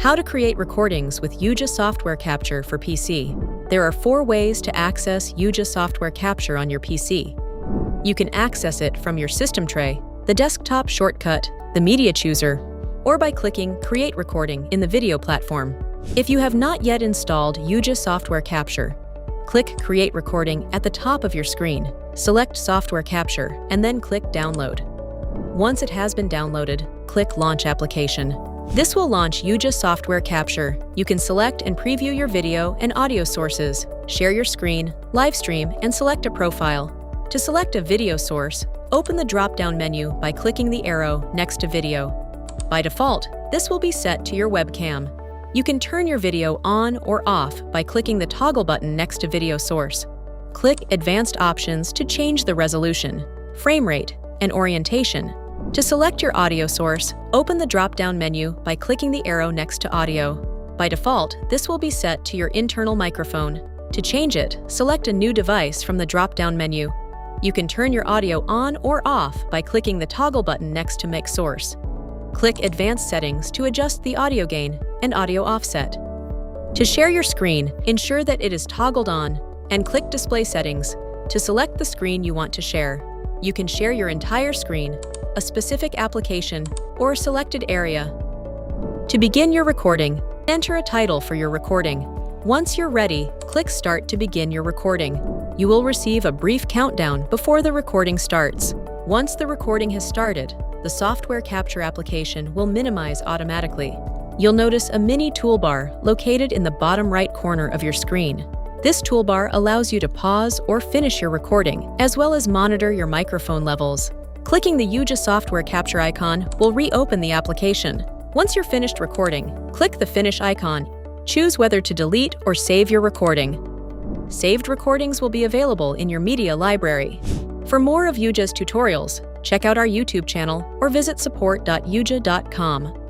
How to create recordings with YuJa Software Capture for PC. There are 4 ways to access YuJa Software Capture on your PC. You can access it from your system tray, the desktop shortcut, the media chooser, or by clicking Create Recording in the video platform. If you have not yet installed YuJa Software Capture, click Create Recording at the top of your screen. Select Software Capture and then click Download. Once it has been downloaded, click Launch Application. This will launch YuJa Software Capture. You can select and preview your video and audio sources, share your screen, live stream, and select a profile. To select a video source, open the drop-down menu by clicking the arrow next to Video. By default, this will be set to your webcam. You can turn your video on or off by clicking the toggle button next to Video Source. Click Advanced Options to change the resolution, frame rate, and orientation. To select your audio source, open the drop-down menu by clicking the arrow next to Audio. By default, this will be set to your internal microphone. To change it, select a new device from the drop-down menu. You can turn your audio on or off by clicking the toggle button next to Mic Source. Click Advanced Settings to adjust the audio gain and audio offset. To share your screen, ensure that it is toggled on and click Display Settings to select the screen you want to share. You can share your entire screen, a specific application, or a selected area. To begin your recording, enter a title for your recording. Once you're ready, click Start to begin your recording. You will receive a brief countdown before the recording starts. Once the recording has started, the software capture application will minimize automatically. You'll notice a mini toolbar located in the bottom right corner of your screen. This toolbar allows you to pause or finish your recording, as well as monitor your microphone levels. Clicking the YuJa Software Capture icon will reopen the application. Once you're finished recording, click the Finish icon. Choose whether to delete or save your recording. Saved recordings will be available in your media library. For more of YuJa's tutorials, check out our YouTube channel or visit support.yuja.com.